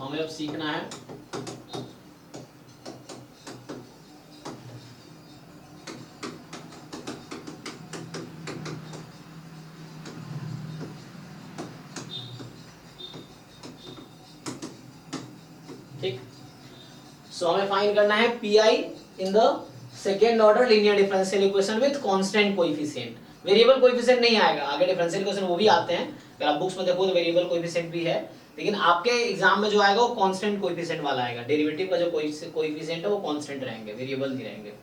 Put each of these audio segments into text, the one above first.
हमें अब सीखना है ठीक। सो हमें फाइंड करना है pi in the second order linear differential equation with constant coefficient. Variable coefficient नहीं आएगा, आगे डिफरेंशियल इक्वेशन वो भी आते हैं, अगर आप बुक्स में देखो तो वेरिएबल कोएफिशिएंट भी है, लेकिन आपके एग्जाम में जो आएगा वो कांस्टेंट कोएफिशिएंट वाला आएगा। डेरिवेटिव का जो कोएफिशिएंट है वो कांस्टेंट रहेंगे, वेरिएबल नहीं रहेंगे।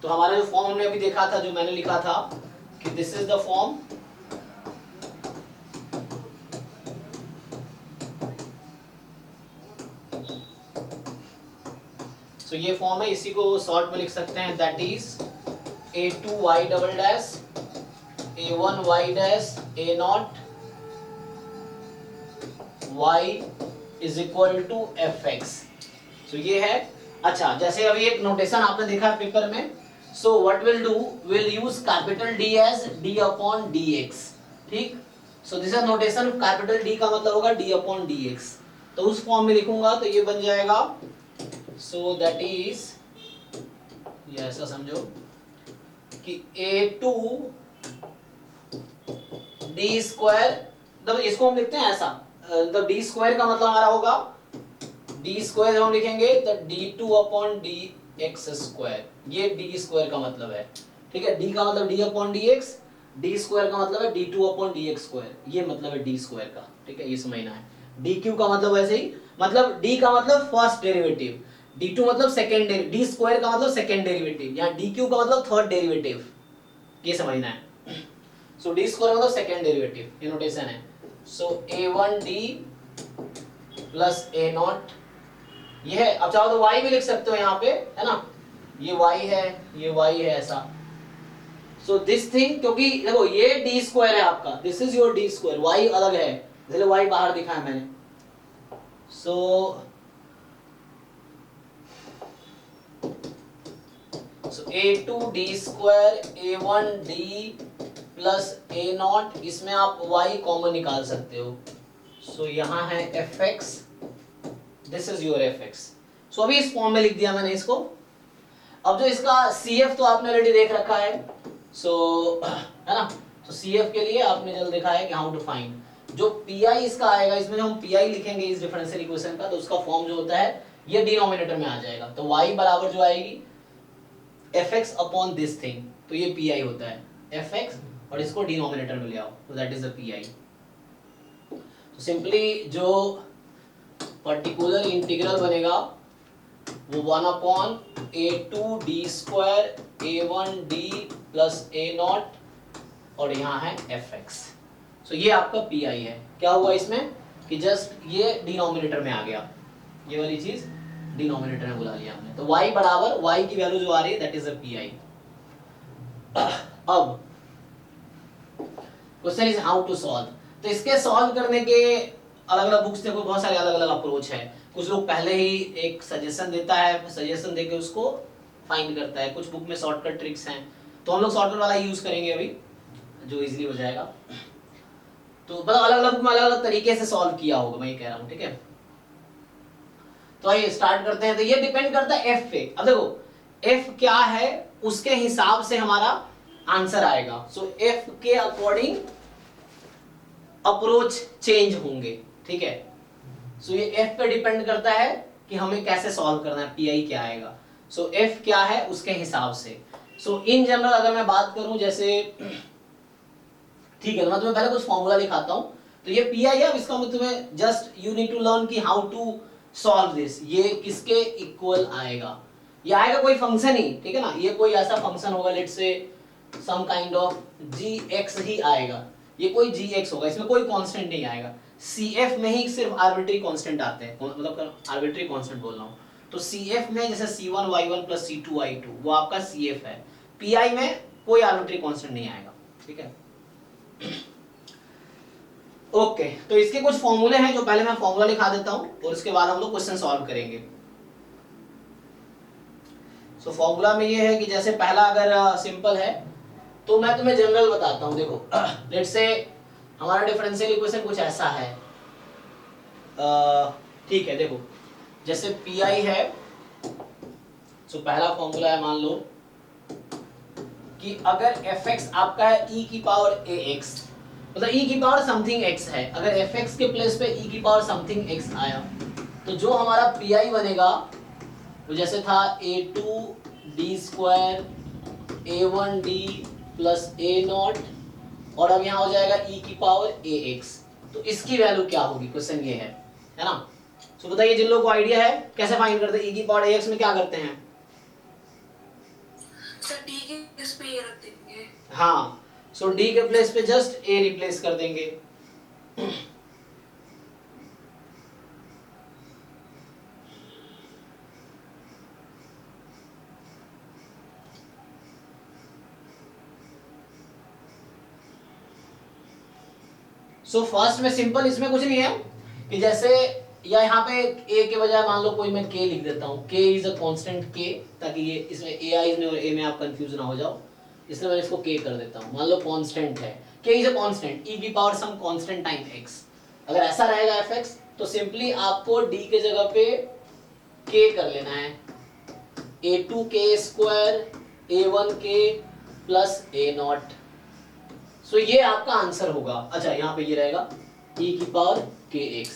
तो हमारा जो फॉर्म हमने अभी देखा था, जो मैंने लिखा था कि दिस इज द फॉर्म तो ये फॉर्म है, इसी को शॉर्ट में लिख सकते हैं, that is a2y double dash a1y dash a naught y is equal to fx। So ये है। अच्छा, जैसे अभी एक नोटेशन आपने देखा है पेपर में, so what will do, will use capital D as d upon dx, ठीक। So this is notation, capital D का मतलब होगा d अपॉन dx, तो उस फॉर्म में लिखूंगा तो ये बन जाएगा, सो दैट इज, ये ऐसा समझो कि a2 d स्क्वायर, मतलब इसको हम लिखते हैं ऐसा, मतलब d स्क्वायर का मतलब हमारा होगा, d स्क्वायर हम लिखेंगे तो d2 अपॉन dx स्क्वायर, ये d स्क्वायर का मतलब है, ठीक है। d का मतलब d upon dx, d square का मतलब है d2 अपॉन dx स्क्वायर, ये मतलब है d स्क्वायर का, ठीक है, ये समझना है। dq का मतलब वैसे ही, मतलब d का मतलब फर्स्ट डेरिवेटिव, d2 मतलब सेकंड डेरिवेटिव, d स्क्वायर का मतलब सेकंड डेरिवेटिव, या dq का मतलब थर्ड डेरिवेटिव, ये समझना है। सो d स्क्वायर मतलब सेकंड डेरिवेटिव, ये नोटेशन है। सो a1d प्लस a नॉट, ये है। अब चाहो तो y भी लिख सकते हो यहाँ पे, है ना, ये y है, ये y है, ऐसा। सो दिस थिंग, क्योंकि देखो ये d स्क्वायर है आपका, this is your d square, y अलग है, इसलिए y बाहर दिखा है मैंने। सो a2d square a1d plus a not, इसमें आप y कॉमन निकाल सकते हो। सो यहाँ है fx, this is your fx। सो अभी इस फॉर्म में लिख दिया मैंने इसको। अब जो इसका CF तो आपने ऑलरेडी देख रखा है, सो है ना, तो CF के लिए आपने जल्द देखा है कि हाउ टू फाइंड। जो PI इसका आएगा, इसमें हम PI लिखेंगे इस डिफरेंशियल इक्वेशन का, तो उसका फॉर्म जो होता है ये डिनोमिनेटर में आ जाएगा, तो y बराबर जो आएगी fx अपॉन दिस थिंग, तो ये PI होता है fx, और इसको डिनोमिनेटर में ले आओ, तो दैट इज द PI। तो सिंपली जो पर्टिकुलर इंटीग्रल बनेगा वो 1 upon a2d square a1d plus a not, और यहाँ है fx। सो ये आपका PI है। क्या हुआ इसमें कि जस्ट ये डिनोमिनेटर में आ गया, ये वाली चीज डिनोमिनेटर में बुला लिया हमने, तो y बराबर, y की वैल्यू जो आ रही है दैट इज द PI। अब question is how to solve. तो इसके सॉल्व करने के अलग अलग बुक्स देखो, बहुत सारे अलग अलग अप्रोच है। कुछ लोग पहले ही एक सजेशन देता है, सजेशन देके उसको फाइंड करता है, कुछ बुक में शॉर्टकट ट्रिक्स हैं, तो हम लोग शॉर्टकट वाला यूज करेंगे अभी, जो इजीली हो जाएगा। तो मतलब अलग अलग बुक में अलग अलग तरीके से सॉल्व किया होगा, मैं ये कह रहा हूँ, ठीक है। तो आइए स्टार्ट करते हैं। तो ये डिपेंड करता है f पे। अब देखो f क्या है उसके हिसाब से हमारा आंसर आएगा। सो f के अकॉर्डिंग अप्रोच चेंज होंगे, ठीक है। सो ये f पे डिपेंड करता है कि हमें कैसे सॉल्व करना है, PI क्या आएगा। सो f क्या है उसके हिसाब से। सो इन जनरल अगर मैं बात करूं, जैसे ठीक है, मैं तुम्हें पहले कुछ फॉर्मूला लिखाता हूं। तो ये PI है, इसका मतलब तुम्हें just you need to learn कि हाउ टू सॉल्व दिस। ये किसके इक्वल आएगा, ये आएगा कोई फंक्शन ही, ठीक है ना, ये कोई ऐसा फंक्शन होगा, let's say some kind of gx ही आएगा, ये कोई gx होगा, इसमें कोई कांस्टेंट नहीं आएगा। CF में ही सिर्फ आर्बिट्री कांस्टेंट आते हैं, मतलब आर्बिट्री कांस्टेंट बोल रहा हूं। तो CF में जैसे C1 y1 plus C2 y2 वो आपका CF है। PI में कोई आर्बिट्री कांस्टेंट नहीं आएगा, ठीक है। ओके, तो इसके कुछ फॉर्मूले हैं जो पहले मैं फॉर्मूला लिखा देता हूं और उसके बाद हम लोग क्वेश्चन सॉल्व करेंगे। सो फॉर्मूला में ये है कि जैसे पहला अगर सिंपल है तो मैं तुम्हें जनरल बताता हूं। देखो लेट्स से हमारा डिफरेंशियल इक्वेशन कुछ ऐसा है, ठीक है, देखो जैसे पी आई है, तो पहला फॉर्मूला है, मान लो कि अगर एफ एक्स आपका है ई की पावर ए एक्स, मतलब ई की पावर समथिंग एक्स है, अगर एफ एक्स के प्लेस पे ई की पावर समथिंग एक्स आया, तो जो हमारा पी आई बनेगा वो जैसे था A two D square A one D plus A nought, और अब यहाँ हो जाएगा ई की पावर ए एक्स। तो इसकी वैल्यू क्या होगी, क्वेश्चन ये है ना। तो बताइए जिन लोगों को आइडिया है कैसे फाइंड करते हैं, ई की पावर ए एक्स में क्या करते हैं? सर डी के प्लेस पे ए रख देंगे। हाँ, सो डी के प्लेस पे जस्ट ए रिप्लेस कर देंगे। सो फर्स्ट में सिंपल, इसमें कुछ नहीं है कि जैसे या यहाँ पे a के बजाय मान लो कोई मैं k लिख देता हूँ, k is a constant k, ताकि ये इसमें a आई में और a में आप कंफ्यूज ना हो जाओ, इसलिए मैं इसको k कर देता हूँ। मान लो कांस्टेंट है, k is a constant, e की power some constant time x। अगर ऐसा रहेगा fx तो सिंपली आपको d के जगह पे k कर लेना है, a2k square a1k plus a nought. So ये आपका आंसर होगा। अच्छा, यहाँ पे ये रहेगा e की power kx।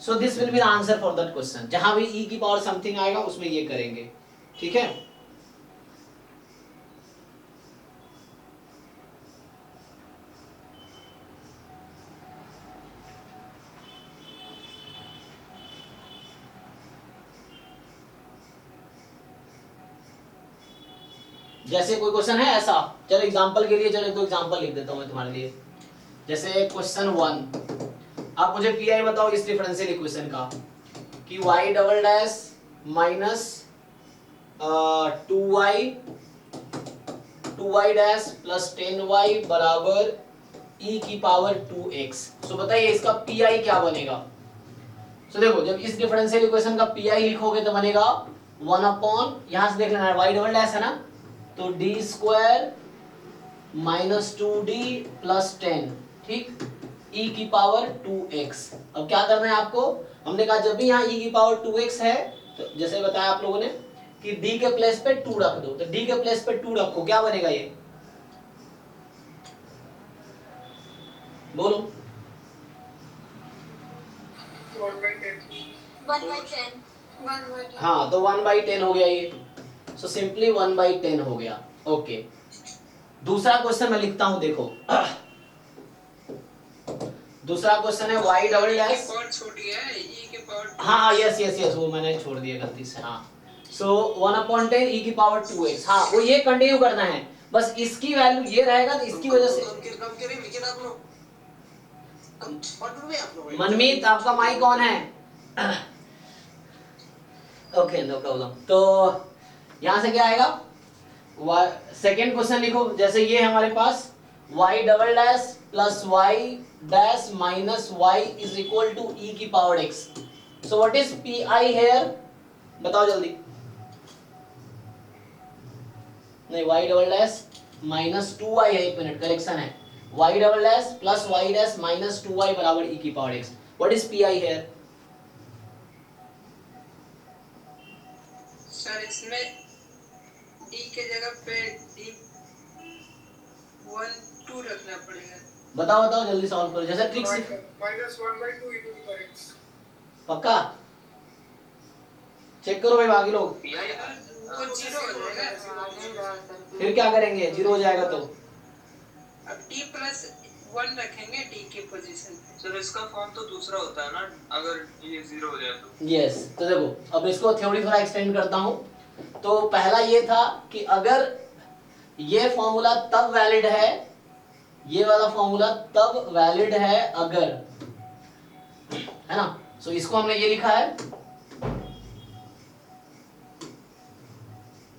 So this will be the answer for that question. जहां भी e की पावर समथिंग आएगा उसमें ये करेंगे, ठीक है। जैसे कोई क्वेश्चन है ऐसा, चलो एग्जांपल के लिए, चलो एक एग्जांपल लिख देता हूं मैं तुम्हारे लिए। जैसे क्वेश्चन 1, आप मुझे पी आई बताओ इस डिफरेंशियल इक्वेशन का कि y double dash minus 2y dash plus 10y बराबर e की पावर 2x। सो बताइए इसका पी आई क्या बनेगा। सो देखो, जब इस डिफरेंशियल इक्वेशन का पी आई लिखोगे तो बनेगा 1 अपॉन, यहां से देख लेना y डबल डैश है ना, तो D square minus 2d plus 10, ठीक, e की पावर 2x। अब क्या करना है आपको, हमने कहा जब भी यहाँ e की पावर 2x है तो जैसे बताया आप लोगों ने कि d के प्लेस पे 2 रख दो, तो d के प्लेस पे 2 रखो, क्या बनेगा ये, बोलो। 1/10 हाँ, तो 1/10 हो गया ये। सो सिंपली 1/10 हो गया। ओके, दूसरा क्वेश्चन मैं लिखता हूं, देखो दूसरा क्वेश्चन है y डबल डैश, छोटी है e के पावर, हाँ यस यस यस, वो मैंने छोड़ दिया गलती से। हाँ, सो 1/10 e की पावर 2x, हाँ वो ये कंटिन्यू करना है, बस इसकी वैल्यू ये रहेगा, तो इसकी वजह से मनमीत आपका माइक ऑन है। Okay, no problem. तो यहां से क्या आएगा, सेकेंड क्वेश्चन लिखो, जैसे ये हमारे पास y double dash plus y dash minus y is equal to e की power x। So what is P I here, बताओ जल्दी। नहीं, y double dash minus 2y है, एक मिनट करेक्शन है, y double dash plus y dash minus 2y बराबर e की power x। What is P I here? Sir इसमें d के जगह पे d 1 2 रखना पड़ेगा। बताओ बताओ जल्दी सॉल्व करो, जैसे ट्रिक से। -1/2 e to the power x। पक्का चेक करो भाई, बाकी लोग। वो 0 हो जाएगा, फिर क्या करेंगे, 0 हो जाएगा तो अब d प्लस 1 रखेंगे d की पोजीशन पे। सर इसका फॉर्म तो दूसरा होता है ना, अगर ये 0 हो जाए तो। यस, तो देखो अब इसको थ्योरी थोड़ा एक्सटेंड करता हूं। तो पहला ये था कि अगर ये फॉर्मूला तब वैलिड है, ये वाला फॉर्मूला तब वैलिड है अगर, है ना। सो इसको हमने ये लिखा है,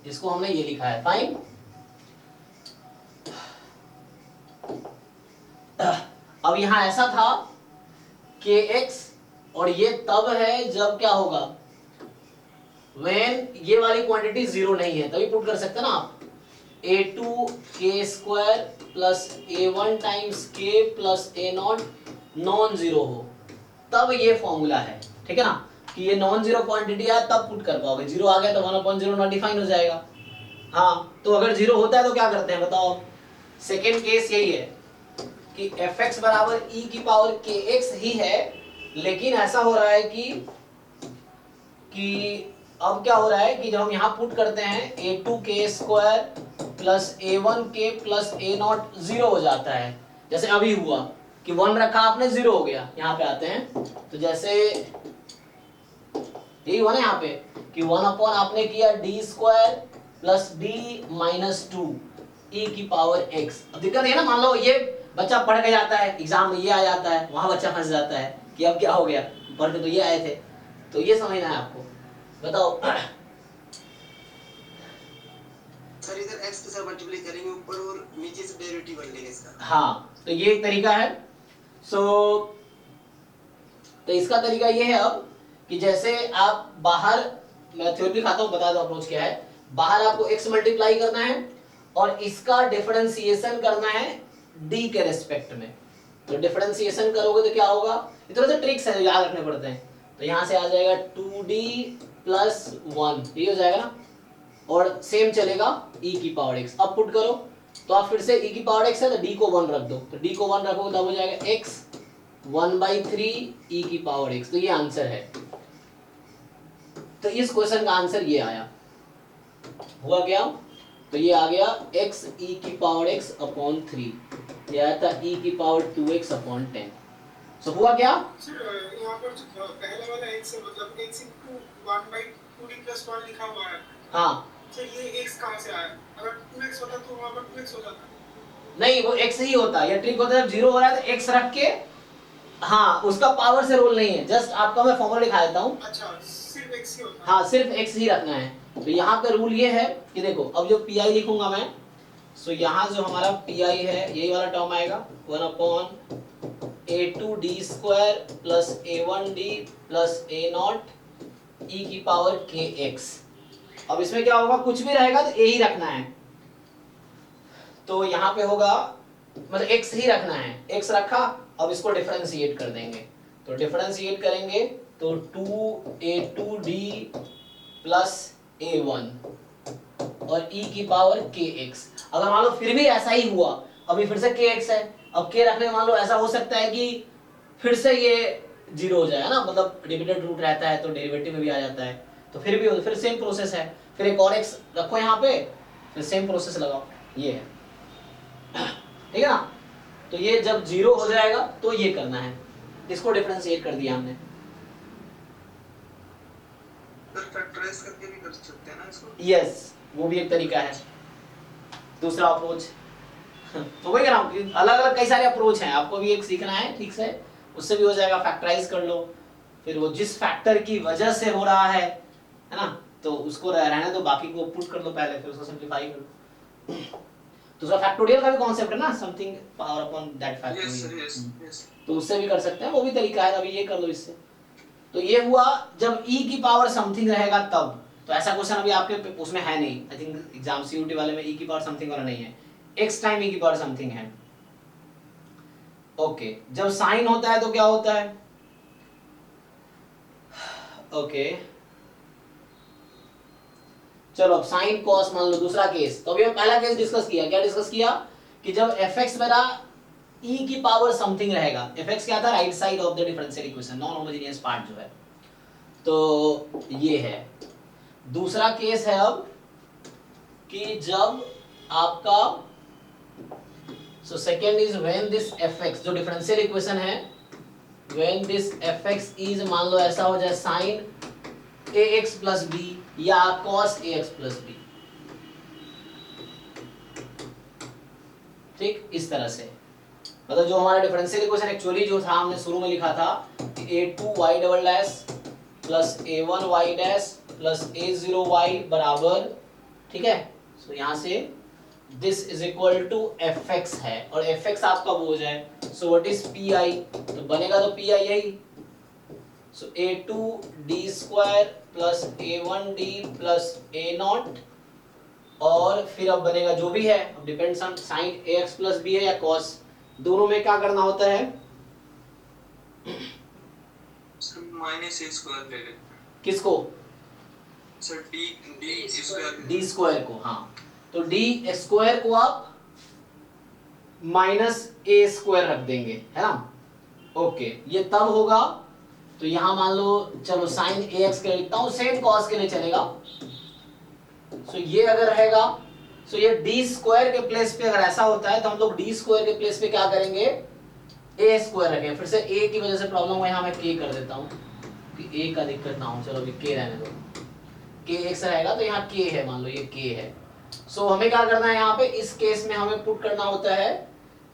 इसको हमने ये लिखा है, फाइन। अब यहां ऐसा था kx, और ये तब है जब क्या होगा, when ये वाली क्वांटिटी 0 नहीं है, तभी पुट कर सकते ना आप, a2k square plus a1 times k plus a0 non zero हो, तब ये फॉर्मूला है, ठीक है ना। कि ये नॉन जीरो क्वांटिटी है तब पुट कर पाओगे, जीरो आ गया तो 1/0 नॉट डिफाइन हो जाएगा। हाँ, तो अगर जीरो होता है तो क्या करते हैं बताओ। सेकेंड केस यही है कि fx बराबर e की पावर kx ही है, लेकिन ऐसा हो रहा है कि अब क्या हो रहा है कि जब हम यहाँ पुट करते हैं a2k² plus a1k plus a0 zero हो जाता है। जैसे अभी हुआ कि 1 रखा आपने, जीरो हो गया। यहाँ पे आते हैं तो जैसे यही हुआ ना यहाँ पे कि 1 आपने किया d² plus d minus 2 e की पावर x। अब दिक्कत है ना, मान लो ये बच्चा पढ़ के जाता है, एग्जाम में ये आ जाता है, वहां बच्चा फंस जाता है कि अब क्या हो गया, पढ़ के तो ये आए थे। तो ये समझना है आपको। बताओ सर इधर x के साथ मल्टीप्लाई करेंगे ऊपर और नीचे से डेरिवेटिव कर लेंगे इसका। हाँ, तो ये एक तरीका है। तो इसका तरीका ये है अब कि जैसे आप बाहर, मैं थ्योरी दिखाता हूँ, बता दो अप्रोच क्या है। बाहर आपको x मल्टीप्लाई करना है और इसका डिफरेंशिएशन करना है d के रेस्पेक्ट में। तो डिफरेंशिएशन करोगे तो क्या होगा, ये थोड़े से ट्रिक्स है जो याद रखने पड़ते हैं। तो यहाँ से आ जाएगा 2d प्लस 1, ये हो जाएगा ना, और सेम चलेगा e की पावर x। अब पुट करो तो आप फिर से e की पावर x है तो d को 1 रख दो, तो d को 1 रखो तब हो जाएगा x 1/3 e की पावर x। तो ये आंसर है। तो इस क्वेश्चन का आंसर ये आया, हुआ क्या, तो ये आ गया x e की पावर x अपॉन 3, ये आया था e की पावर 2x अपॉन 10। सो हुआ क्या, यहाँ पर पहला वाला x है, मतलब x into 1/2d plus 1 लिखा हुआ है। हाँ तो ये x कहाँ से आया? अगर 2x होता तो वहाँ पर 2x हो जाता। नहीं, वो x ही होता, ये ट्रिक होता है जब जीरो हो रहा है तो x रख के, हाँ उसका पावर से रोल नहीं है, जस्ट आपका मैं फॉर्मूला दिखा देता हूँ। अच्छा, सिर्फ x ही होता है। हाँ, सिर्फ x ही रखना है। तो यहाँ पे रूल ये है कि देखो, अब जो pi लिखूंगा मैं, सो यहाँ जो हमारा pi है यही वाला टर्म आएगा 1/a2d² plus a1d plus a0 e की पावर kx। अब इसमें क्या होगा, कुछ भी रहेगा तो a ही रखना है। तो यहाँ पे होगा, मतलब x ही रखना है, x रखा, अब इसको डिफरेंशिएट कर देंगे। तो डिफरेंशिएट करेंगे तो 2a2d प्लस a1 और e की पावर kx। अगर मान लो फिर भी ऐसा ही हुआ, अभी फिर से kx है, अब k रखने मान लो ऐसा हो सकता है कि फिर से ये जीरो हो जाए ना, मतलब डिविडेड रूट रहता है तो डेरिवेटिव में भी आ जाता है, तो फिर सेम प्रोसेस है, फिर एक और x रखो यहाँ पे, फिर सेम प्रोसेस लगाओ, ये है, ठीक है ना। तो ये जब जीरो हो जाएगा तो ये करना है, इसको डिफरेंशिएट कर दिया हमने। फैक्टराइज करके भी कर सकते हैं ना इसको। यस, वो भी एक तरीका है, दूसरा अप्रोच। तो वही कह रहा हूँ, अलग अलग कई सारे अप्रोच हैं, आपको भी एक सीखना है ठीक से, उससे भी हो जाएगा। फैक्टराइज कर लो, फिर वो जिस फैक्टर की वजह से हो रहा है ना, तो उसको रहने दो, बाकी को पुट कर लो पहले, फिर उसको सिंपलीफाई कर लो। दूसरा फैक्टोरियल का भी कॉन्सेप्ट है ना, something power upon that factorial, तो उससे भी कर सकते हैं, वो भी तरीका है। अभी ये कर लो इससे। तो ये हुआ जब e की पावर समथिंग रहेगा तब। तो ऐसा क्वेश्चन अभी आपके उसमें है नहीं, आई थिंक एग्जाम सीयूटी वाले में e की पावर समथिंग वाला नहीं है, x टाइम e की पावर समथिंग है। ओके, जब साइन होता है तो क्या होता है, ओके चलो अब साइन कॉस मान लो, दूसरा केस। तो अभी हम पहला केस डिस्कस किया, क्या डिस्कस किया कि जब fx मेरा e की पावर समथिंग रहेगा, fx क्या था, right side of the differential equation, non homogeneous part जो है, तो ये है। दूसरा केस है अब कि जब आपका, so second is when this fx जो डिफरेंशियल इक्वेशन है, व्हेन दिस fx इज, मान लो ऐसा हो जाए साइन ax प्लस b या cos ax प्लस b, ठीक, इस तरह से। मतलब जो हमारा डिफरेंशियल इक्वेशन एक्चुअली जो था, हमने शुरू में लिखा था a2y double dash plus a1y dash plus a0y बराबर, ठीक है। सो यहाँ से this is equal to fx है, और fx आपका वो हो जाए, सो व्हाट इज pi, तो बनेगा तो pi यही, सो a2d² plus a1d plus a0, और फिर अब बनेगा जो भी है, अब depends on sine ax plus b है या cos, दोनों में क्या करना होता है, माइनस ए स्क्वायर ले लेते हैं किसको? Sir D square D square को, हाँ। तो डी स्क्वायर को आप माइनस ए स्क्वायर रख देंगे, है ना। ओके, ये तब होगा तो यहां मान लो, चलो साइन ए एक्स के लिखता हूं, सेम कॉस के लिए चलेगा। सो ये अगर रहेगा, सो ये डी स्क्वायर के प्लेस पे अगर ऐसा होता है तो हम लोग डी स्क्वायर के प्लेस पे क्या करेंगे, ए स्क्वायर रखेंगे। फिर से ए की वजह से प्रॉब्लम हुआ, यहाँ मैं के कर देता हूँ कि ए का दिक्कत ना हो। चलो अभी के रहने दो, के एक्स रहेगा तो यहाँ के है, मान लो ये के है। सो हमें क्या करना है यहाँ पे, इस केस में हमें पुट करना होता है,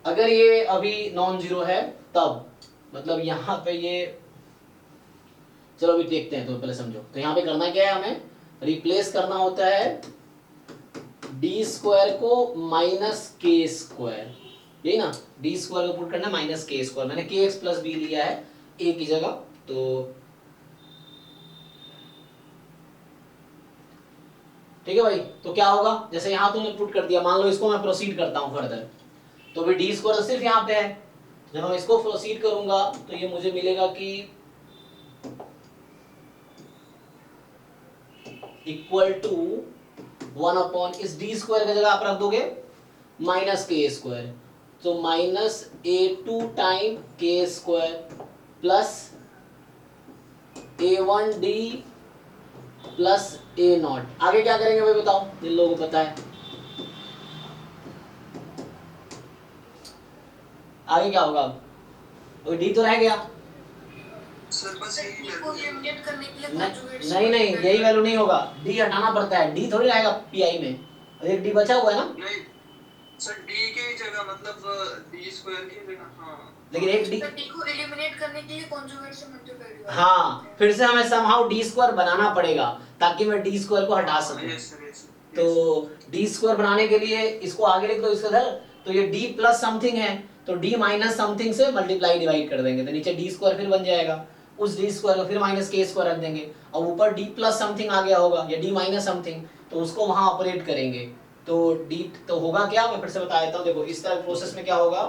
अगर ये अभी नॉन जीरो है तब, मतलब यहाँ पे ये, चलो अभी देखते हैं तो पहले समझो। तो यहाँ पे करना क्या है, हमें रिप्लेस करना होता है डी स्क्वायर को माइनस के स्क्वायर, यही ना, डी स्क्वायर को पुट करना है माइनस के स्क्वायर। मैंने के एक्स प्लस बी लिया है ए की जगह, तो ठीक है भाई। तो क्या होगा, जैसे यहाँ तुमने पुट कर दिया, मान लो इसको मैं प्रोसीड करता हूँ फर्दर, तो अभी डी स्क्वायर सिर्फ यहाँ पे है। जब मैं इसको प्रोसीड करूंगा तो ये मुझे मिलेगा कि इक्वल टू 1 इस डी स्क्वायर की जगह आप रख दोगे माइनस के स्क्वायर, तो माइनस a2 टाइम के square plus a1d plus a0। आगे क्या करेंगे भाई बताओ, जिन लोगों को पता है आगे क्या होगा। अब डी तो रह गया, सर बस यही को एलिमिनेट करने के लिए conjugate नहीं नहीं यही वैल्यू नहीं होगा, डी हटाना पड़ता है, डी थोड़ी रहेगा पीआई में, और एक डी बचा हुआ है ना। नहीं सर डी की जगह मतलब डी स्क्वायर की जगह, हाँ लेकिन एक डी, डी को एलिमिनेट करने के लिए conjugate से मल्टीप्लाई करना हाँ फिर से हमें समहाउ डी स्क्वायर बनाना पड़ेगा ताकि मैं डी स्क्वायर को हटा सकूं। Yes sir yes. तो डी स्क्वायर बनाने के लिए इसको आगे लिख दो, इसके इधर, तो ये डी प्लस समथिंग है तो डी माइनस समथिंग से मल्टीप्लाई डिवाइड कर देंगे, तो नीचे डी स्क्वायर फिर बन जाएगा, उस डी स्क्वायर को फिर माइनस के स्क्वायर रख देंगे, और ऊपर डी प्लस समथिंग आ गया होगा या डी माइनस समथिंग, तो उसको वहां ऑपरेट करेंगे। तो डी तो होगा क्या, मैं फिर से बता देता हूँ। देखो इस तरह प्रोसेस में क्या होगा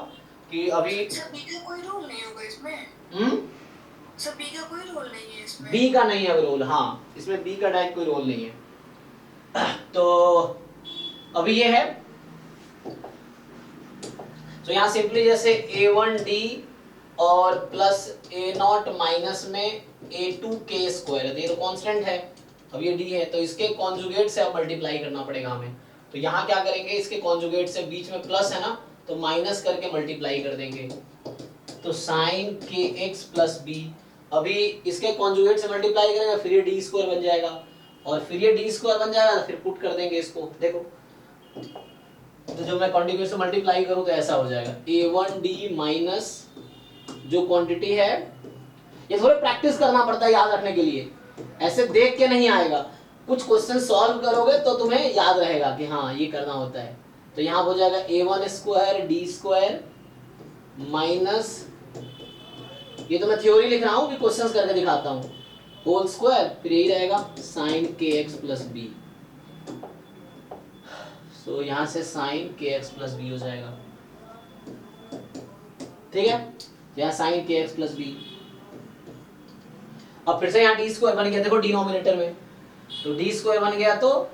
कि अभी सर बी का कोई रोल नहीं होगा इसमें, सर बी का कोई रोल नहीं है इसमें, बी का नहीं है रोल, हाँ इसमें बी का डायरेक्ट कोई रोल नहीं है। तो अभी ये है, तो यहाँ सिंपली जैसे a1d और प्लस a0 माइनस में a2 के स्क्वायर है, ये तो कांस्टेंट है, अब ये d है तो इसके कॉन्जुगेट से अब मल्टीप्लाई करना पड़ेगा हमें। तो यहाँ क्या करेंगे, इसके कॉन्जुगेट से, बीच में प्लस है ना तो माइनस करके मल्टीप्लाई कर देंगे, तो साइन के एक्स प्लस बी, अभी इसके कॉन्जुगेट से मल्टीप्लाई करेंगे फिर ये डी स्क्वायर बन जाएगा, और फिर ये डी स्क्वायर बन जाएगा तो फिर पुट कर देंगे इसको। देखो तो जब मैं कॉन्टिग्यूट से मल्टीप्लाई करूं तो ऐसा हो जाएगा a1d माइनस जो क्वांटिटी है, ये थोड़ा प्रैक्टिस करना पड़ता है याद रखने के लिए, ऐसे देख के नहीं आएगा, कुछ क्वेश्चन सॉल्व करोगे तो तुम्हें याद रहेगा कि हाँ ये करना होता है। तो यहाँ हो जाएगा a1 square D square minus, ये तो मैं थ्योरी लिख रहा हूँ कि क्वेश्चंस करके दिखाता हूँ, होल स्क्वायर, फिर यही रहेगा साइन के एक्स प्लस बी। तो यहाँ से साइन के एक्स प्लस बी हो जाएगा, ठीक है, यहाँ साइन के एक्स प्लस बी। अब फिर से यहाँ डी स्क्वायर बन गया, देखो डिनोमिनेटर में, तो डी स्क्वायर बन गया तो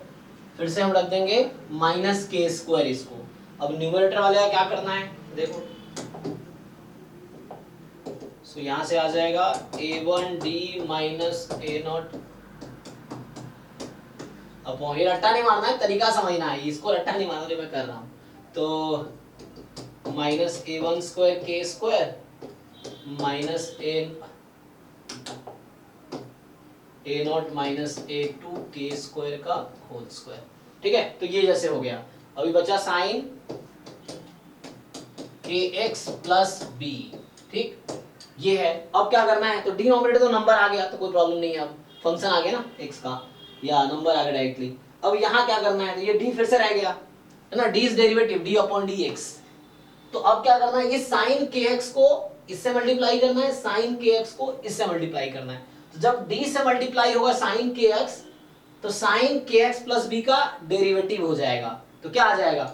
फिर से हम रख देंगे माइनस के स्क्वायर इसको। अब न्यूमरेटर वाले का क्या करना है देखो, तो यहाँ से आ जाएगा a1d माइनस a0, अब ये रट्टा नहीं मारना है, तरीका समझना है, इसको रट्टा नहीं मारना जो मैं कर रहा हूँ। तो minus a1 square K square minus a0 minus a2 K square का होल स्क्वायर, ठीक है। तो ये जैसे हो गया, अभी बचा साइन के एक्स प्लस बी, ठीक, ये है। अब क्या करना है, तो डिनोमिनेटर तो नंबर आ गया तो कोई प्रॉब्लम नहीं है, अब फंक्शन आ गया ना x का या नंबर आ गया डायरेक्टली। अब यहाँ क्या करना है, तो ये d फिर से रह गया है ना, d is derivative d upon dx। तो अब क्या करना है, ये साइन kx को इससे मल्टीप्लाई करना है, साइन kx को इससे मल्टीप्लाई करना है। तो जब d से मल्टीप्लाई होगा साइन kx, तो साइन kx प्लस b का डेरिवेटिव हो जाएगा, तो क्या आ जाएगा,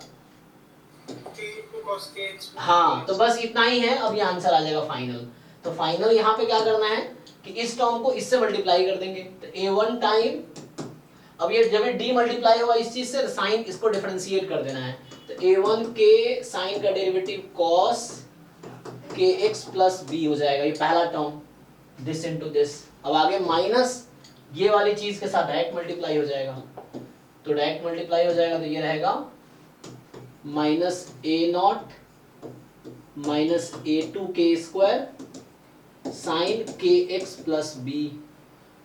हाँ तो बस इतना ही है। अब ये आंसर आ जाएगा फाइनल। तो फाइनल यहाँ पे क्या करना है कि इस टर्म को इससे मल्टीप्लाई कर देंगे, तो a1 टाइम, अब ये जब d मल्टीप्लाई होगा इस चीज से, साइन इसको डिफरेंशिएट कर देना है, तो a1 के साइन का derivative cos kx plus b हो जाएगा, ये पहला टर्म, दिस इनटू दिस। अब आगे माइनस ये वाली चीज के साथ डायरेक्ट मल्टीप्लाई हो जाएगा, तो डायरेक्ट मल्टीप्लाई हो जाएगा, तो ये रहेगा minus A nought minus a2 K square sine kx plus b,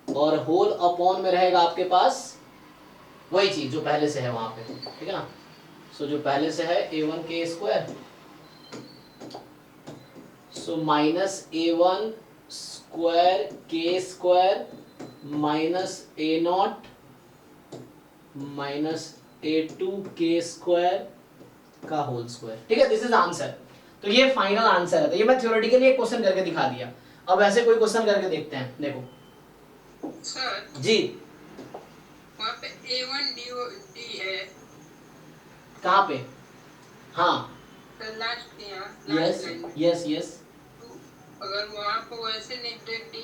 और होल अपॉन में रहेगा आपके पास वही चीज जो पहले से है वहां पे, ठीक है ना। सो जो पहले से है a1 K square, so minus a1 square K square minus A nought minus a2 K square का होल स्क्वायर, ठीक है। This is answer. तो ये फाइनल आंसर है। तो ये मैं थ्योरेटिकली एक क्वेश्चन करके दिखा दिया। अब ऐसे कोई क्वेश्चन करके देखते हैं, देखो सर जी। वहाँ पे A1 D है कहाँ पे? हाँ सर, लास्ट के यहाँ, यस लास्ट लाइन में। यस यस, तो अगर वहाँ पर वैसे लिख दे D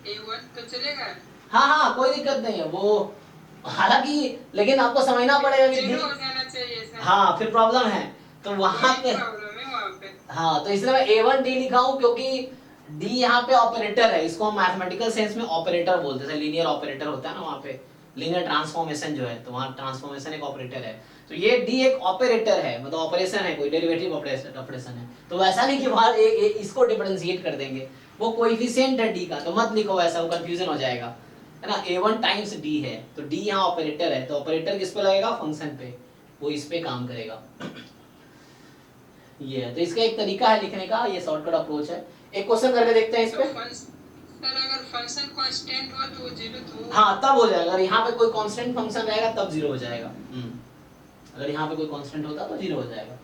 A1 तो चलेगा? हाँ हाँ कोई दिक्कत नहीं है वो, हालांकि लेकिन आपको समझना पड़ेगा कि जीरो हो जाना चाहिए सर। हाँ फिर प्रॉब्लम है तो वहां पे, प्रॉब्लम है वहाँ पे। हाँ तो इसलिए मैं A1 D लिखा हूँ क्योंकि D यहाँ पे ऑपरेटर है, इसको हम मैथमेटिकल सेंस में ऑपरेटर बोलते हैं, लीनियर ऑपरेटर होता है ना वहाँ पे, लीनियर ट्रांसफॉर्मेशन जो है, तो वहाँ ट्रांसफॉर्मेशन एक ऑपरेटर है, तो ये D एक ऑपरेटर है, मतलब ऑपरेशन है, कोई डेरिवेटिव ऑपरेशन है। तो वैसा नहीं कि वहाँ इसको डिफरेंशिएट कर देंगे, वो कोएफिशिएंट है D का, तो मत लिखो वैसा, वो कंफ्यूजन हो जाएगा, है ना। A1 टाइम्स D है, तो D यहाँ ऑपरेटर है, तो ऑपरेटर किस पे लगेगा? फंक्शन पे, वो इस पे काम करेगा। ये है, तो इसका एक तरीका है लिखने का, ये शॉर्टकट अप्रोच है। एक क्वेश्चन करके देखते हैं इस पे। सर अगर फंक्शन कांस्टेंट हो तो वो जीरो तो हाँ तब हो जाएगा, अगर यहाँ पे कोई कांस्टेंट फंक्शन रहेगा तब जीरो हो जाएगा। अगर यहाँ पे कोई कांस्टेंट होता तो जीरो हो जाएगा,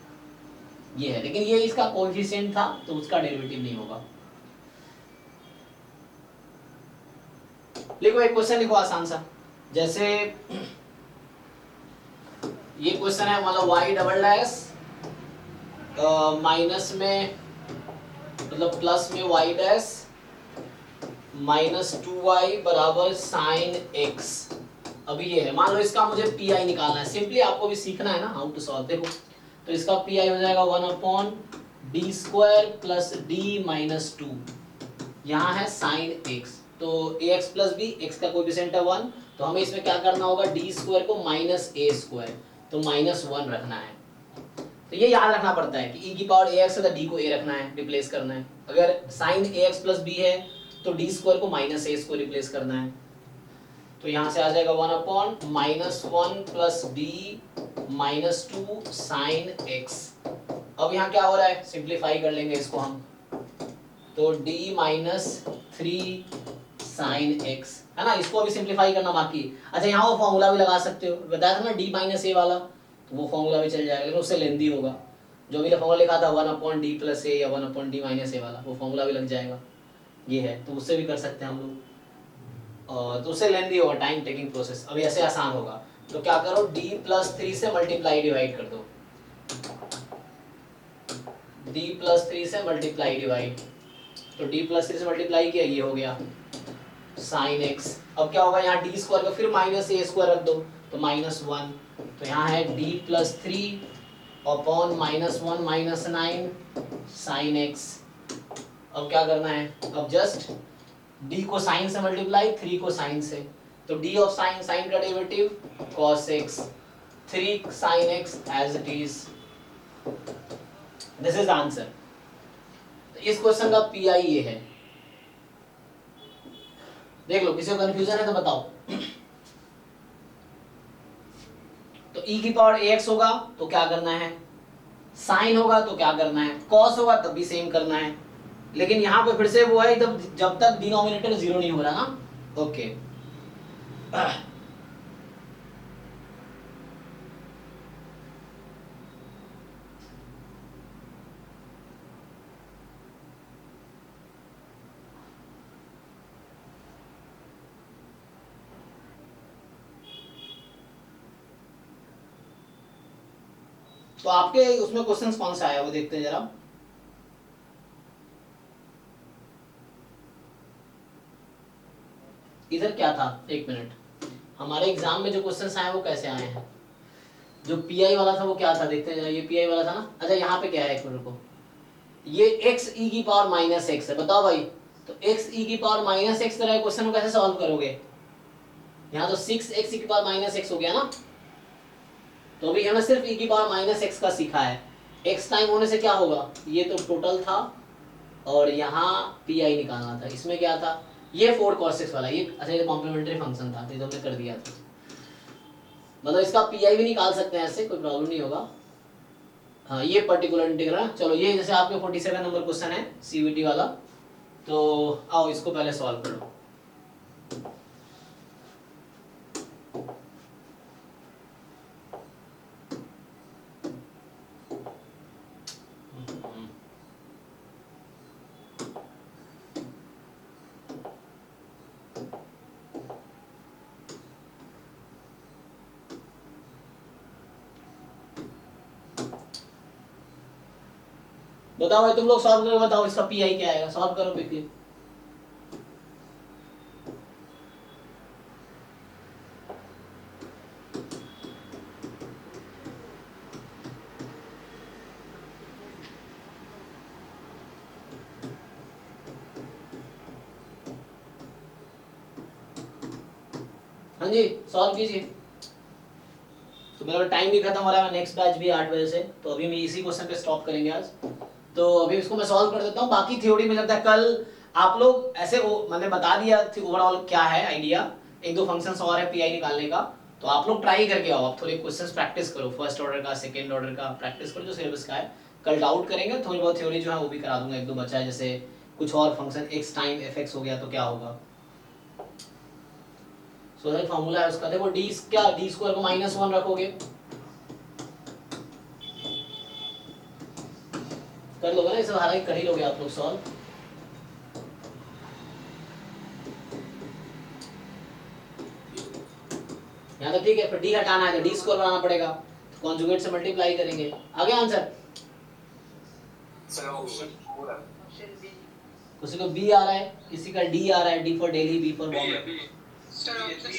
ये है। लेकिन ये इसका कोएफिशिएंट था तो उसका डेरिवेटिव नहीं होगा। लिखो एक क्वेश्चन लिखो आसान सा, जैसे ये क्वेश्चन है, मतलब y डबल डैश माइनस में, मतलब प्लस में y डैश माइनस 2y बराबर साइन x। अभी ये है, मान लो इसका मुझे pi निकालना है, सिंपली आपको भी सीखना है ना हाउ टू सॉल्व। देखो तो इसका pi हो जाएगा 1/d square plus d minus 2, यहाँ है साइन x, तो ax प्लस b, x का कोएफिशिएंट है 1, तो हमें इसमें क्या करना होगा, d स्क्वायर को माइनस a स्क्वायर, तो -1 रखना है। तो ये याद रखना पड़ता है कि e की पावर ax है तो d को a रखना है, रिप्लेस करना है। अगर साइन ax प्लस b है तो d स्क्वायर को माइनस a स्क्वायर रिप्लेस करना है, तो यहाँ से आ जाएगा 1/-1 plus d minus 2 sine x। अब यहाँ क्या हो रहा है, सिंप्लीफाई कर लेंगे इसको हम, तो d माइनस 3 साइन x, है ना। इसको अभी सिंप्लीफाई करना बाकी। अच्छा यहाँ वो फॉर्मूला भी लगा सकते हो, बताया था ना d माइनस a वाला, तो वो फॉर्मूला भी चल जाएगा, लेकिन उससे लेंदी होगा। जो भी फॉर्मूला लिखा था 1/d प्लस a या 1/d माइनस a वाला, वो फॉर्मूला भी लग जाएगा, ये है, तो उससे भी कर सकते हैं हम लोग, और तो उससे लेंदी होगा, टाइम टेकिंग प्रोसेस। अभी ऐसे आसान होगा, तो क्या करो, d प्लस 3 से मल्टीप्लाई डिवाइड कर दो, d प्लस 3 से मल्टीप्लाई डिवाइड, तो d प्लस 3 से मल्टीप्लाई किया, ये हो गया साइन x। अब क्या होगा, यहाँ d स्क्वायर का फिर माइनस a स्क्वायर रख दो, तो -1, तो यहाँ है d plus 3 upon -1 minus 9 sine x। अब क्या करना है, अब जस्ट d को साइन से मल्टीप्लाई, 3 को साइन से, तो d ऑफ साइन, साइन का derivative cos x, 3 sine x as it is. This is answer. तो इस क्वेश्चन का पीआई ये है, देख लो, किसी को कंफ्यूजन है तो बताओ। तो e की पावर ax होगा तो क्या करना है, साइन होगा तो क्या करना है, cos होगा तब भी सेम करना है, लेकिन यहाँ पे फिर से वो है जब तक डिनोमिनेटर 0 नहीं हो रहा ना। ओके तो आपके उसमें क्वेश्चंस कौन सा आया वो देखते हैं जरा। इधर क्या था, एक मिनट, हमारे एग्जाम में जो क्वेश्चंस आए वो कैसे आए हैं? जो पीआई वाला था वो क्या था, देखते हैं। ये पीआई वाला था ना। अच्छा यहाँ पे क्या है, एक मिनट को, ये x e की पावर माइनस एक्स है, बताओ भाई। तो x e की पावर माइनस एक्स तरह क्वेश्चन को कैसे सॉल्व करोगे? यहाँ तो 6x e की पावर माइनस एक्स हो गया ना। तो अभी हमने सिर्फ e की पावर माइनस एक्स का सीखा है। x टाइम होने से क्या होगा, ये तो टोटल था और यहाँ पीआई निकालना था। इसमें क्या था, ये 4 cos 6 वाला, ये अच्छा ये कॉम्प्लीमेंट्री फंक्शन था, ये तो हमने कर दिया था। मतलब इसका पीआई भी निकाल सकते हैं ऐसे, कोई प्रॉब्लम नहीं होगा। हाँ ये पर्टिकुलर इंटीग्रल, चलो ये जैसे आपके 47 नंबर क्वेश्चन है सीवीटी वाला, तो आओ इसको पहले सॉल्व करो। बताओ भाई तुम लोग सॉल्व करो, बताओ इसका पीआई क्या आएगा, सॉल्व करो क्विकली। हाँ जी सॉल्व कीजिए। तो मेरा टाइम भी खत्म हो रहा है, नेक्स्ट बैच भी 8 बजे से, तो अभी मैं इसी क्वेश्चन पे स्टॉप करेंगे आज। तो अभी इसको मैं सॉल्व कर देता हूँ, बाकी थ्योरी में लगता है कल आप लोग ऐसे मैंने बता दिया ओवरऑल क्या है आइडिया, एक दो फंक्शंस और है पीआई निकालने का, तो आप लोग ट्राई करके आओ, आप थोड़े क्वेश्चंस प्रैक्टिस करो, फर्स्ट ऑर्डर का सेकंड ऑर्डर का प्रैक्टिस करो जो सिलेबस का है। कल डाउट करेंगे, थोड़ी बहुत थ्योरी जो है वो भी करा दूंगा, एक दो बचा है, जैसे कुछ और फंक्शन x टाइम fx हो गया तो क्या होगा। सो दैट फार्मूला है उसका, देखो d क्या, d स्क्वायर को -1 रखोगे, कर लोगे ना, इसे हालांकि कर ही लोगे आप लोग सॉल्व। यहाँ तक ठीक है, फिर डी हटाना है तो डी स्क्वायर बनाना पड़ेगा, तो कॉन्जुगेट से मल्टीप्लाई करेंगे। आगे आंसर ऑप्शन बी। किसी को बी आ रहा है, किसी का डी आ रहा है, D for Delhi, B for Bombay, sir option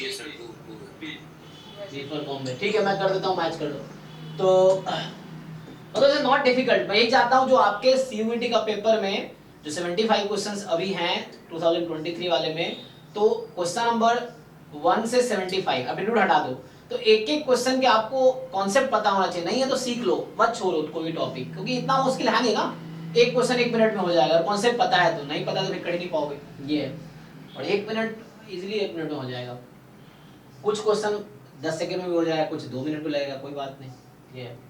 B for Bombay. ठीक है मैं कर देता हूँ, मैच कर लो। तो मतलब इट्स नॉट डिफिकल्ट, मैं यही चाहता हूँ जो आपके सीयूईटी का पेपर में जो 75 क्वेश्चंस अभी हैं 2023 वाले में, तो क्वेश्चन नंबर 1 से 75 एप्टीट्यूड हटा दो, तो एक एक क्वेश्चन के आपको कॉन्सेप्ट पता होना चाहिए, नहीं है तो सीख लो, मत छोड़ो कोई भी टॉपिक, क्योंकि इतना मुश्किल है नहीं ना, एक क्वेश्चन 1 मिनट में हो जाएगा, कॉन्सेप्ट पता है तो, नहीं पता तो फिर कर ही नहीं पाओगे, ये है। और 1 मिनट इजीली 1 मिनट में हो जाएगा, कुछ क्वेश्चन 10 सेकंड में भी हो जाएगा, कुछ 2 मिनट में लगेगा, कोई बात नहीं, ये है।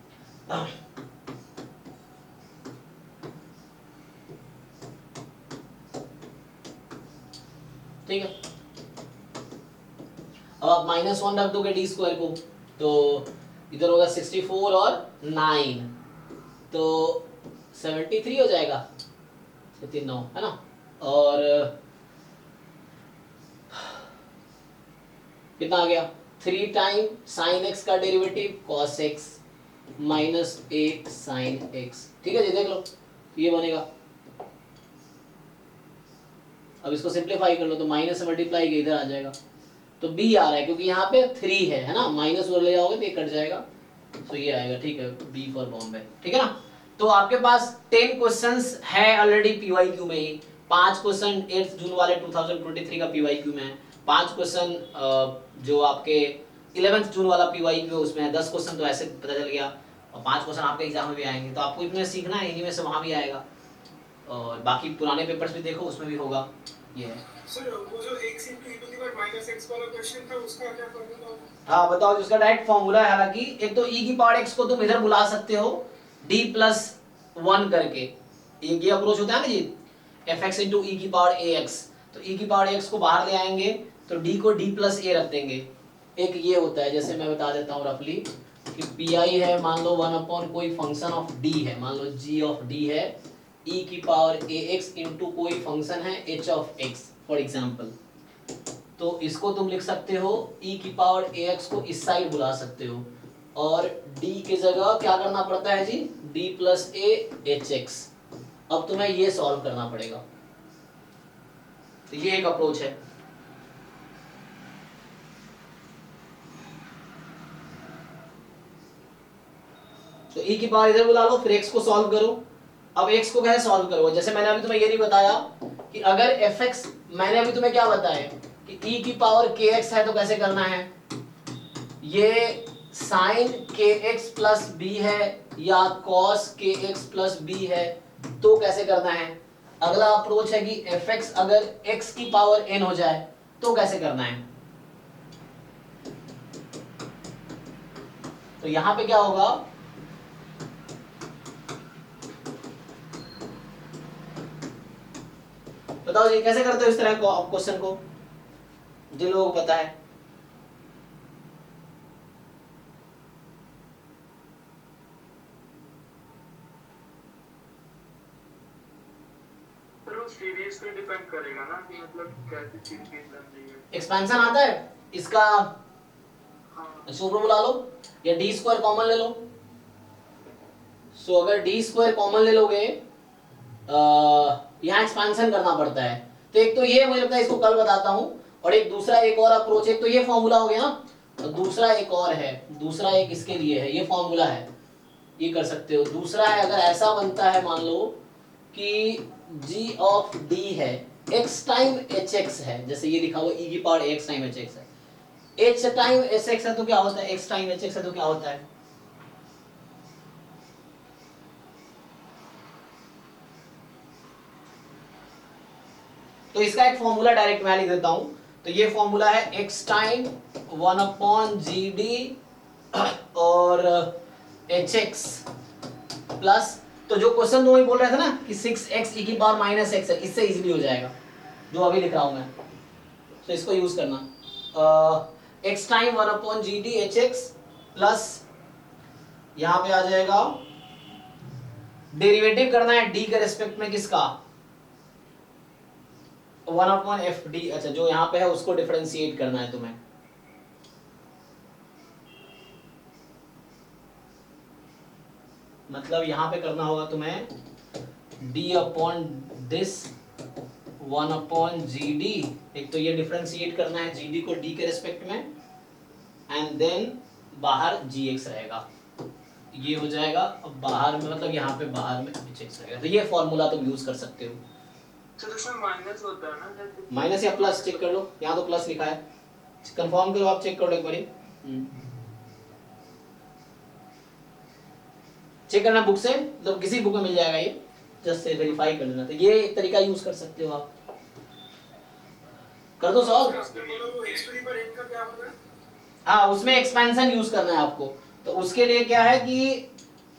ठीक है, अब आप -1 रख दोगे डी स्क्वायर को, तो इधर होगा 64 और 9, तो 73 हो जाएगा, 9 है ना। और कितना आ गया, 3 टाइम साइन एक्स का derivative cos x minus 8 sine x, ठीक है जी देख लो ये बनेगा। अब इसको सिंप्लीफाई कर लो तो माइनस से मल्टीप्लाई इधर आ जाएगा, तो b आ रहा है क्योंकि यहाँ पे 3 है ना, माइनस ले जाओगे तो ये कट जाएगा, तो ये आएगा, ठीक है, b फॉर बॉम्बे, ठीक है ना। तो आपके पास 10 क्वेश्चंस है ऑलरेडी पीवाईक्यू में ही, 5 क्वेश्चन 8 जून वाले 2023 का पीवाईक्यू में है, 5 क्वेश्चन जो आपके 11 जून वाला पीवाईक्यू उसमें है, 10 क्वेश्चन तो ऐसे पता चल गया, और 5 क्वेश्चन आपके एग्जाम में भी आएंगे, तो आपको इनमें सीखना है, इन्हीं में से वहाँ भी आएगा, और बाकी पुराने पेपर्स भी देखो उसमें भी होगा, ये है। सर वो जो x into e to the power -x वाला क्वेश्चन था उसका क्या फॉर्मूला होगा? हाँ बताओ, जिसका डायरेक्ट फॉर्मूला है, हालांकि एक तो e की पावर x को तुम इधर बुला सकते हो d प्लस 1 करके, एक ये अप्रोच होता है ना जी, fx into e की पावर ax, तो e की पावर x को बाहर ले आएंगे तो d को d प्लस a रख देंगे, एक ये होता है, जैसे मैं बता देता हूँ रफली कि pi है, मान लो 1 अपॉन कोई फंक्शन ऑफ d है, मान लो g ऑफ d है, e की पावर ax इंटू कोई फंक्शन है h of x for example, तो इसको तुम लिख सकते हो e की पावर ax को इस साइड बुला सकते हो, और d की जगह क्या करना पड़ता है जी, d प्लस a hx। अब तुम्हें ये सॉल्व करना पड़ेगा, तो ये एक अप्रोच है, तो e की पावर इधर बुला लो, फिर x को सॉल्व करो। अब x को कैसे सॉल्व करोगे, जैसे मैंने अभी तुम्हें ये नहीं बताया कि अगर fx, मैंने अभी तुम्हें क्या बताया कि e की पावर kx है तो कैसे करना है, ये sin kx प्लस b है या cos kx प्लस b है तो कैसे करना है। अगला अप्रोच है कि fx अगर x की पावर n हो जाए तो कैसे करना है। तो यहां पे क्या होगा, बताओ जी कैसे करते हो इस तरह को क्वेश्चन को, जिन लोगों को पता है। पर वो सीरीज पे डिपेंड करेगा ना कि मतलब कैसी चीज की बन रही है। एक्सपेंशन आता है इसका, हाँ सुपर बुला लो या डी स्क्वायर कॉमन ले लो। सो अगर डी स्क्वायर कॉमन ले लोगे, यहाँ एक्सपेंशन करना पड़ता है। तो एक तो ये मुझे लगता है इसको कल बताता हूँ, और एक दूसरा एक और अप्रोच, एक तो ये फॉर्मूला हो गया ना, तो दूसरा एक और है, दूसरा एक इसके लिए है, ये फॉर्मूला है, ये कर सकते हो। दूसरा है अगर ऐसा बनता है, मान लो कि g ऑफ d है x टाइम hx है, जैसे ये लिखा हुआ e की पावर x टाइम hx है, h टाइम hx है तो क्या होता है, x टाइम hx है तो क्या होता है। तो इसका एक फॉर्मूला डायरेक्ट मैं लिख देता हूं, तो ये फॉर्मूला है x टाइम 1/gd और hx प्लस, तो जो क्वेश्चन तुम बोल रहे थे ना कि 6x e की पावर माइनस x है, इससे इजीली हो जाएगा जो अभी लिख रहा हूं मैं, तो इसको यूज करना। x time 1/gd hx plus यहां पे आ जाएगा, डेरिवेटिव करना है d के रेस्पेक्ट में किसका, 1/fd। अच्छा जो यहां पे है उसको डिफरेंशिएट करना है तुम्हें। मतलब यहां पे करना होगा तुम्हें d अपॉन दिस 1/gd, एक तो ये डिफरेंशिएट करना है gd को d के रेस्पेक्ट में, एंड देन बाहर gx रहेगा, ये हो जाएगा। अब बाहर में मतलब यहाँ पे बाहर में hx रहेगा, तो ये फॉर्मूला तुम यूज कर सकते हो। तो इसमें माइनस होता है ना, जैसे माइनस या प्लस चेक कर लो, यहाँ तो प्लस लिखा है, कंफर्म करो आप, चेक करो एक बारी, चेक करना बुक से, मतलब किसी बुक में मिल जाएगा ये, जस्ट से वेरीफाई कर लेना। तो ये एक तरीका यूज कर सकते हो आप, कर दो सॉल्व। हाँ उसमें एक्सपेंशन यूज करना है आपको, तो उसके लिए क्या है कि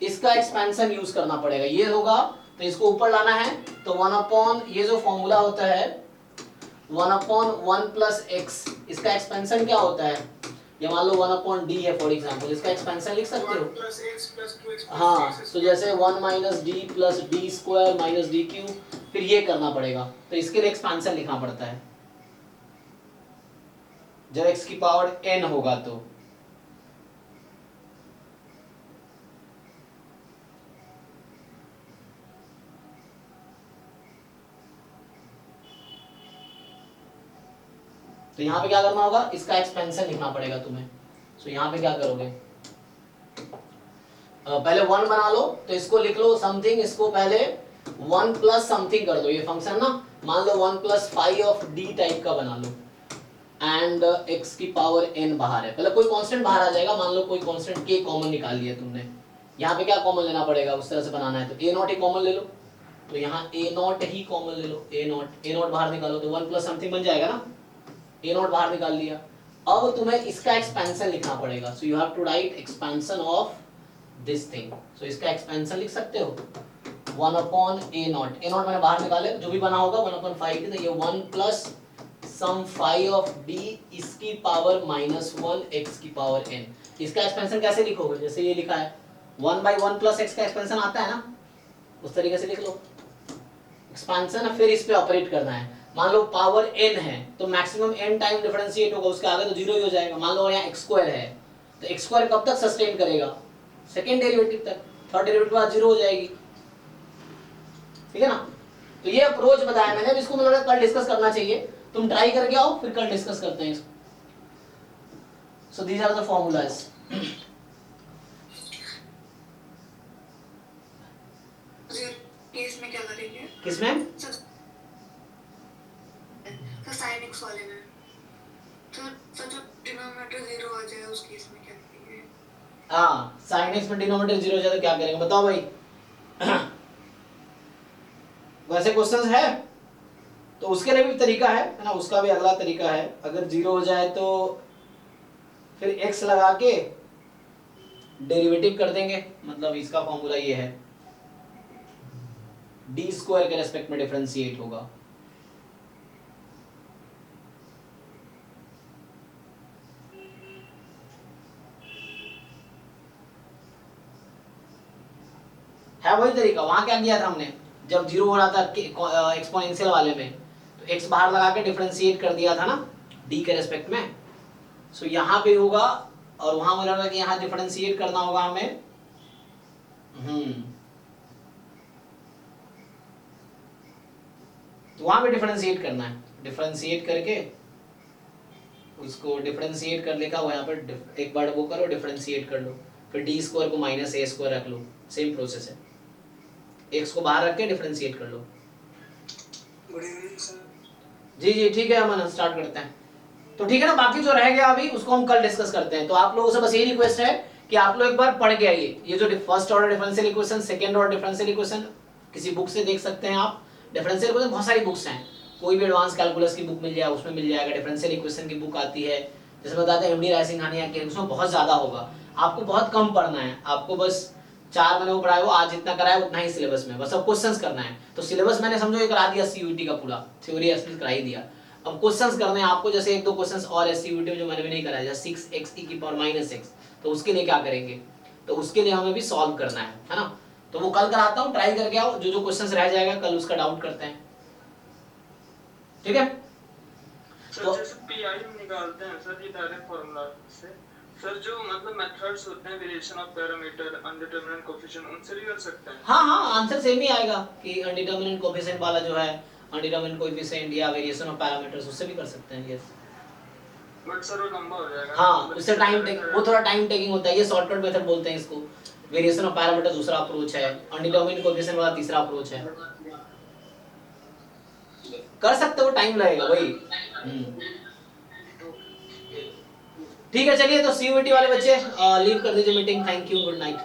इसका एक्सपेंशन यूज करना पड़ेगा, ये होगा तो इसको ऊपर लाना है, तो 1/, ये जो फॉर्मूला होता है 1/1 प्लस x, इसका एक्सपेंशन क्या होता है, ये मान लो 1/d है फॉर एग्जांपल, इसका एक्सपेंशन लिख सकते हो। हाँ तो जैसे 1 minus D plus D square minus D Q, फिर ये करना पड़ेगा, तो इसके लिए एक्सपेंशन लिखना पड़ता है जब x की पावर n होगा तो। तो यहाँ पे क्या करना होगा, इसका एक्सपेंशन लिखना पड़ेगा तुम्हें। सो यहाँ पे क्या करोगे, पहले 1 बना लो, तो इसको लिख लो समथिंग, इसको पहले 1 प्लस समथिंग कर दो, ये फंक्शन ना मान लो 1 plus five of D type का बना लो, एंड x की पावर n बाहर है, पहले कोई कांस्टेंट बाहर आ जाएगा, मान लो कोई कांस्टेंट k कॉमन निकाल लिया तुमने, यहाँ पे क्या कॉमन लेना पड़ेगा, उस तरह से बनाना है, तो a0 ही कॉमन ले लो, तो यहाँ a0 ही कॉमन ले लो, a0 बाहर निकालो तो 1 प्लस समथिंग बन जाएगा ना, a0 बाहर निकाल लिया। अब तुम्हें इसका एक्सपेंशन लिखना पड़ेगा, so you have to write expansion of this thing, so इसका एक्सपेंशन लिख सकते हो 1/a0, a0 मैंने बाहर निकाले, जो भी बना होगा 1/5, तो ये 1 plus some five of d इसकी पावर -1 x की पावर n, इसका एक्सपेंशन कैसे लिखोगे, जैसे ये लिखा है 1/1 प्लस x का एक्सपेंशन आता है ना, उस तरीके से लिख लो एक्सपेंशन, फिर इस पे ऑपरेट करना है। मान लो पावर n है तो मैक्सिमम n टाइम डिफरेंशिएट होगा, उसके आगे तो 0 ही हो जाएगा। मान लो यहाँ x² है तो x² कब तक सस्टेन करेगा, सेकेंड डेरिवेटिव तक, थर्ड डेरिवेटिव बाद 0 हो जाएगी, ठीक है ना। तो ये अप्रोच बताया मैंने, अब इसको मुझे लगा कल डिस्कस करना चाहिए, तुम ट्राई करके आओ, फिर कल डिस्कस करते हैं इसको। So these are the formulas. किसमें? तो साइन एक्स वाले में तो जो डिनोमिनेटर 0 आ जाए उस केस में क्या करेंगे? हाँ, साइन एक्स में डिनोमिनेटर 0 हो जाए तो क्या करेंगे बताओ भाई? वैसे क्वेश्चंस है तो उसके लिए भी तरीका है ना, उसका भी अगला तरीका है। अगर 0 हो जाए तो फिर x लगा के डेरिवेटिव कर देंगे, मतलब इसका फॉर्मूला ये है, डी स्क्वायर के रेस्पेक्ट में डिफरेंशिएट होगा। है वही तरीका। वहां क्या किया था हमने, जब 0 हो रहा था एक्सपोनेंशियल वाले में, तो x बाहर लगा के डिफरेंशिएट कर दिया था ना d के रेस्पेक्ट में। सो यहाँ पे होगा, और वहां बोला था कि यहाँ डिफरेंशिएट करना होगा हमें। तो वहां पे डिफरेंशिएट करना है, डिफरेंशिएट करके उसको डिफरेंशिएट कर लेगा वो, यहाँ पर एक बार वो करो डिफरेंशिएट कर लो, फिर डी स्क्वायर को माइनस ए स्क्वायर रख लो, सेम प्रोसेस है। एक्स को बाहर रख के डिफरेंशिएट कर लो। Good evening sir. जी जी ठीक है, अमन स्टार्ट करते हैं। तो ठीक है ना, बाकी जो रह गया अभी उसको हम कल डिस्कस करते हैं। तो आप लोगों से बस यही रिक्वेस्ट है कि आप लोग एक बार पढ़ के आइए, ये जो first order differential equation, second order differential equation किसी बुक से देख सकते हैं आप। डिफरेंशियल इक्वेशन बहुत सारी बुक्स हैं, कोई भी एडवांस कैलकुलस की बुक मिल जाए उसमें मिल जाएगा। डिफरेंशियल इक्वेशन की बुक आती है, जैसे बताते हैं एमडी रायसिंघानिया की, उसमें बहुत ज्यादा होगा। आपको बहुत कम पढ़ना है, आपको बस 4 महीने को पढ़ाए हो, आज जितना कराया उतना ही सिलेबस में, बस अब क्वेश्चंस करना है। तो सिलेबस मैंने समझो ये करा दिया सीयूईटी का पूरा, थ्योरी एस्पेक्ट करा ही दिया। अब क्वेश्चंस करने हैं आपको, जैसे 1-2 क्वेश्चंस और एससीयूटी में जो मैंने भी नहीं कराया, जैसे 6x e की पावर -x, तो उसके लिए क्या करेंगे, तो उसके लिए हमें भी सॉल्व करना है ना। तो वो कल कराता हूँ, ट्राई करके आओ, जो जो क्वेश्चंस रह जाएगा कल उसका डाउट करते हैं, ठीक है। सर जैसे पीआई निकालते हैं सर ये डायरेक्ट फार्मूला से, सर जो मतलब मेथड्स होते हैं वेरिएशन ऑफ पैरामीटर, अनडिटरमिनेट कोएफिशिएंट, उनसे भी कर सकते हैं? हाँ हाँ, आंसर सेम ही आएगा कि अनडिटरमिनेट कोएफिशिएंट वाला जो है, अनडिटरमिनेट कोएफिशिएंट या वेरिएशन ऑफ पैरामीटर्स, उससे भी कर सकते हैं। यस, बट सर वो लंबा हो जाएगा। हाँ उससे टाइम टेक, वो थोड़ा टाइम टेकिंग होता है, ये शॉर्टकट मेथड बोलते हैं इसको। वेरिएशन ऑफ पैरामीटर दूसरा अप्रोच है, अनडिटरमिनेट कोएफिशिएंट वाला तीसरा अप्रोच है। कर सकते हो, टाइम लगेगा वही। ठीक है, चलिए तो सीयूईटी वाले बच्चे लीव कर दीजिए meeting. Thank you, good night.